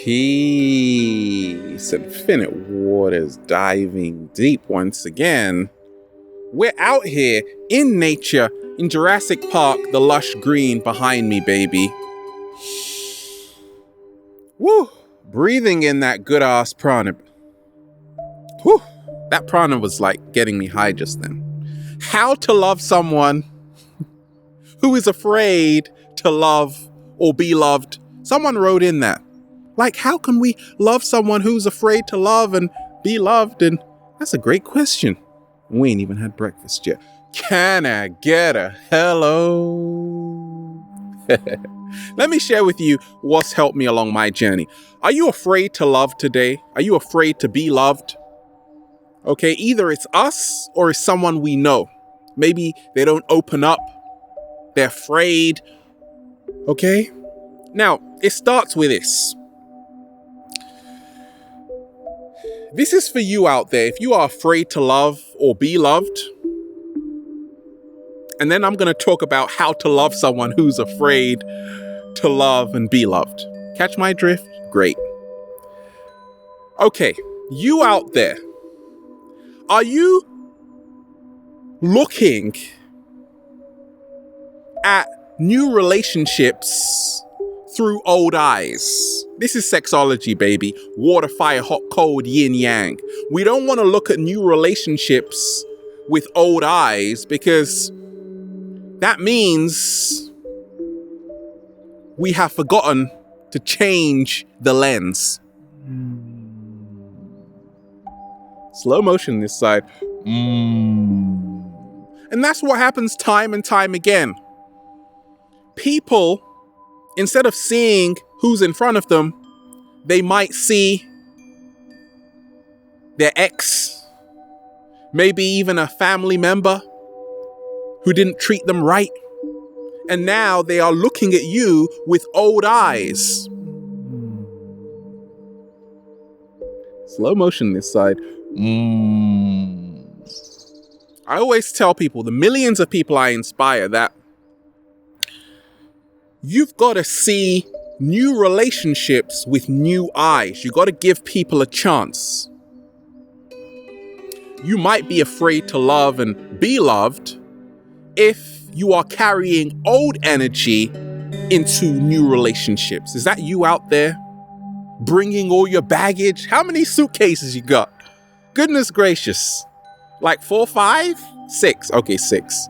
Peace, infinite waters diving deep once again. We're out here in nature, in Jurassic Park, the lush green behind me, baby. Woo! Breathing in that good ass prana. Whew! That prana was like getting me high just then. How to love someone who is afraid to love or be loved. Someone wrote in that. Like, how can we love someone who's afraid to love and be loved? And that's a great question. We ain't even had breakfast yet. Can I get a hello? Let me share with you what's helped me along my journey. Are you afraid to love today? Are you afraid to be loved? Okay, either it's us or it's someone we know. Maybe they don't open up. They're afraid. Okay? Now, it starts with this. This is for you out there. If you are afraid to love or be loved, and then I'm going to talk about how to love someone who's afraid to love and be loved. Catch my drift? Great. Okay, you out there, are you looking at new relationships through old eyes? This is sexology, baby. Water, fire, hot, cold, yin, yang. We don't want to look at new relationships with old eyes because that means we have forgotten to change the lens. Slow motion this side. And that's what happens time and time again. People, instead of seeing who's in front of them, they might see their ex, maybe even a family member who didn't treat them right. And now they are looking at you with old eyes. Slow motion this side. I always tell people, the millions of people I inspire, that you've got to see new relationships with new eyes. You got to give people a chance. You might be afraid to love and be loved if you are carrying old energy into new relationships. Is that you out there? Bringing all your baggage? How many suitcases you got? Goodness gracious. Like 4, 5, 6. Okay, 6.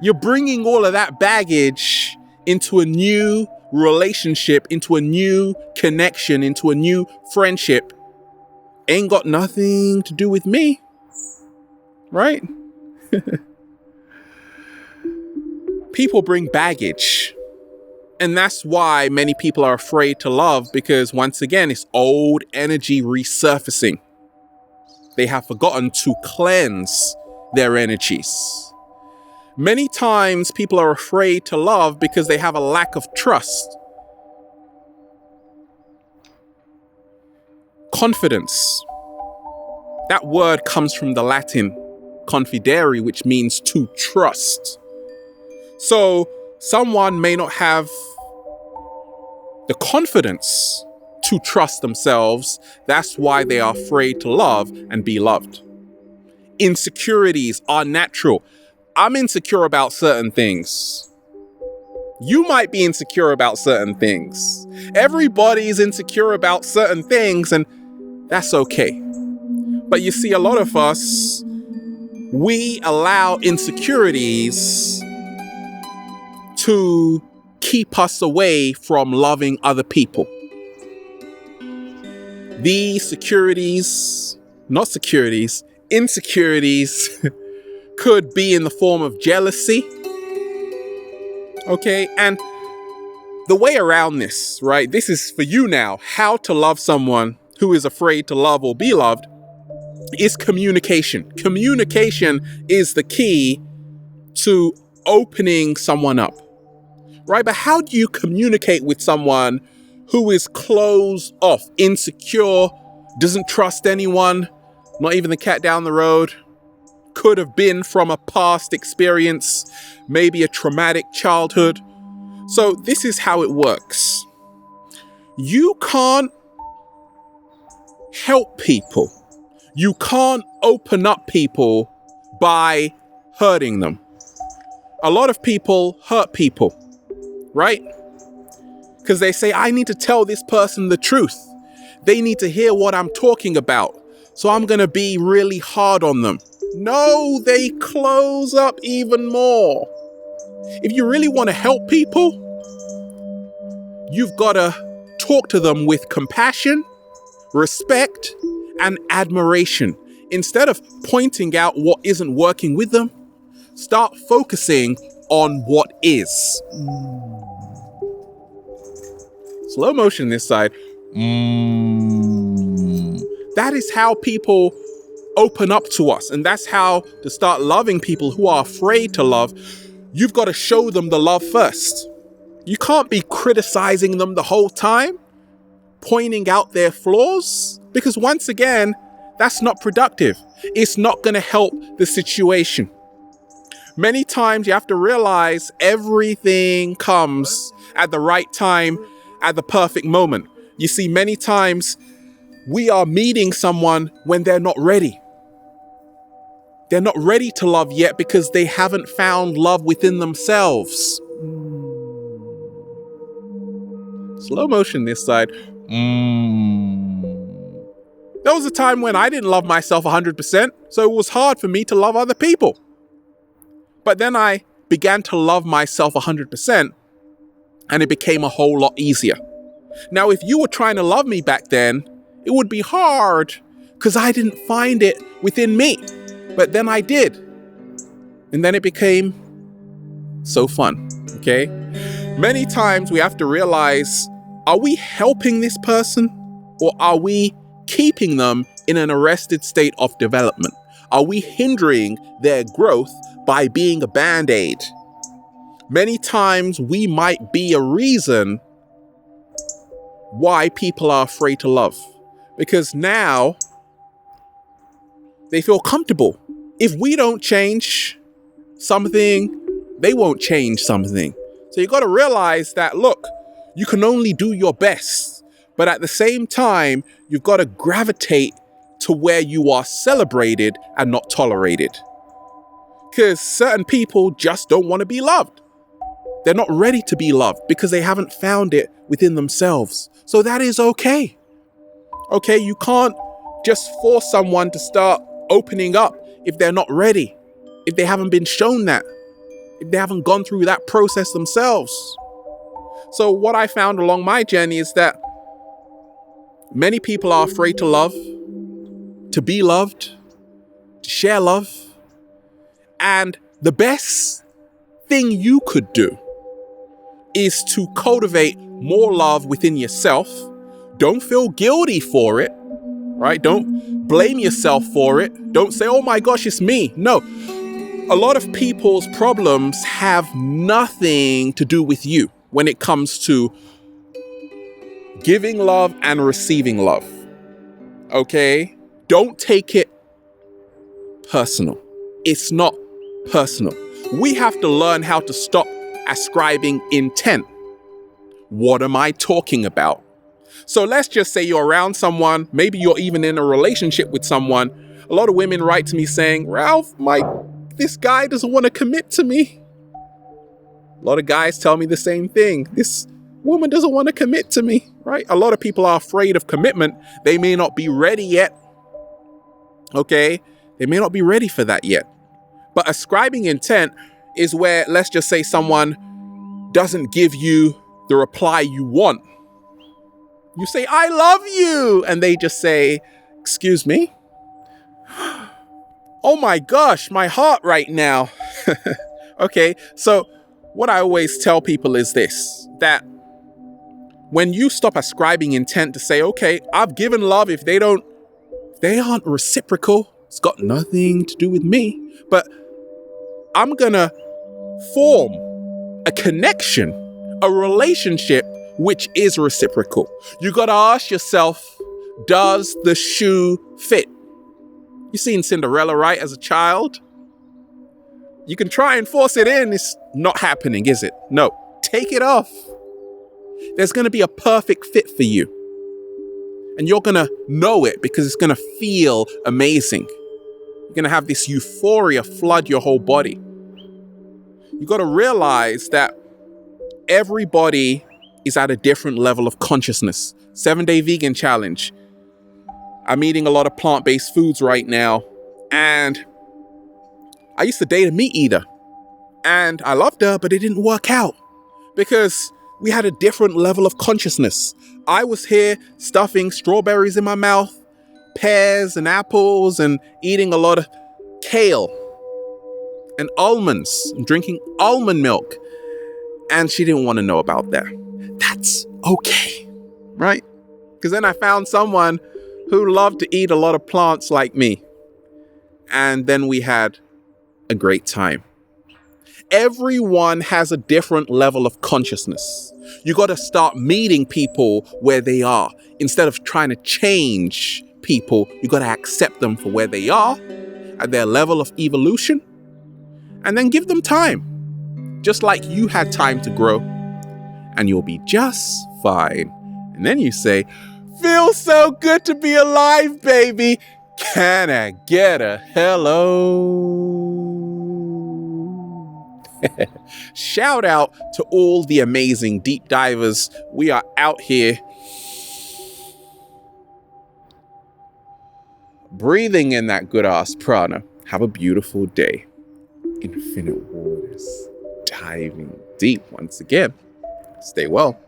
You're bringing all of that baggage into a new relationship, into a new connection, into a new friendship. Ain't got nothing to do with me. Right? People bring baggage. And that's why many people are afraid to love, because once again, it's old energy resurfacing. They have forgotten to cleanse their energies. Many times people are afraid to love because they have a lack of trust. Confidence. That word comes from the Latin confidere, which means to trust. So someone may not have the confidence to trust themselves. That's why they are afraid to love and be loved. Insecurities are natural. I'm insecure about certain things. You might be insecure about certain things. Everybody's insecure about certain things, and that's okay. But you see, a lot of us, we allow insecurities to keep us away from loving other people. These insecurities could be in the form of jealousy. Okay, and the way around this, right? This is for you now. How to love someone who is afraid to love or be loved is communication. Communication is the key to opening someone up, right? But how do you communicate with someone who is closed off, insecure, doesn't trust anyone, not even the cat down the road? Could have been from a past experience, maybe a traumatic childhood. So this is how it works. You can't help people. You can't open up people by hurting them. A lot of people hurt people, right? Because they say, I need to tell this person the truth. They need to hear what I'm talking about. So I'm going to be really hard on them. No, they close up even more. If you really want to help people, you've got to talk to them with compassion, respect, and admiration. Instead of pointing out what isn't working with them, start focusing on what is. Slow motion this side. That is how people open up to us. And that's how to start loving people who are afraid to love. You've got to show them the love first. You can't be criticizing them the whole time, pointing out their flaws, because once again, that's not productive. It's not going to help the situation. Many times you have to realize everything comes at the right time, at the perfect moment. You see, many times we are meeting someone when they're not ready. They're not ready to love yet because they haven't found love within themselves. Slow motion this side. There was a time when I didn't love myself 100%, so it was hard for me to love other people. But then I began to love myself 100%, and it became a whole lot easier. Now, if you were trying to love me back then, it would be hard because I didn't find it within me. But then I did. And then it became so fun, okay? Many times we have to realize, are we helping this person or are we keeping them in an arrested state of development? Are we hindering their growth by being a band-aid? Many times we might be a reason why people are afraid to love, because now they feel comfortable. If we don't change something, they won't change something. So you got to realize that, look, you can only do your best, but at the same time, you've got to gravitate to where you are celebrated and not tolerated. Because certain people just don't want to be loved. They're not ready to be loved because they haven't found it within themselves. So that is okay. Okay, you can't just force someone to start opening up if they're not ready, if they haven't been shown that, if they haven't gone through that process themselves. So what I found along my journey is that many people are afraid to love, to be loved, to share love. And the best thing you could do is to cultivate more love within yourself. Don't feel guilty for it, right? Don't blame yourself for it. Don't say, oh my gosh, it's me. No, a lot of people's problems have nothing to do with you when it comes to giving love and receiving love. Okay? Don't take it personal. It's not personal. We have to learn how to stop ascribing intent. What am I talking about? So let's just say you're around someone, maybe you're even in a relationship with someone. A lot of women write to me saying, Ralph, this guy doesn't want to commit to me. A lot of guys tell me the same thing. This woman doesn't want to commit to me, right? A lot of people are afraid of commitment. They may not be ready yet. Okay? They may not be ready for that yet. But ascribing intent is where, let's just say someone doesn't give you the reply you want. You say, I love you. And they just say, excuse me? Oh my gosh, my heart right now. Okay, so what I always tell people is this, that when you stop ascribing intent to say, okay, I've given love, if they aren't reciprocal, it's got nothing to do with me, but I'm gonna form a connection, a relationship which is reciprocal. You gotta ask yourself, does the shoe fit? You seen Cinderella, right, as a child? You can try and force it in. It's not happening, is it? No. Take it off. There's going to be a perfect fit for you. And you're going to know it because it's going to feel amazing. You're going to have this euphoria flood your whole body. You got to realize that everybody is at a different level of consciousness. 7-day vegan challenge. I'm eating a lot of plant-based foods right now. And I used to date a meat eater. And I loved her, but it didn't work out because we had a different level of consciousness. I was here stuffing strawberries in my mouth, pears and apples, and eating a lot of kale and almonds, and drinking almond milk. And she didn't want to know about that. That's okay, right? Because then I found someone who loved to eat a lot of plants like me. And then we had a great time. Everyone has a different level of consciousness. You got to start meeting people where they are. Instead of trying to change people, you got to accept them for where they are, at their level of evolution, and then give them time. Just like you had time to grow, and you'll be just fine. And then you say, "Feels so good to be alive, baby. Can I get a hello?" Shout out to all the amazing deep divers. We are out here breathing in that good ass prana. Have a beautiful day. Infinite waters, diving deep once again. Stay well.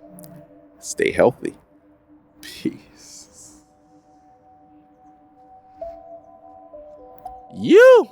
Stay healthy. Peace. You.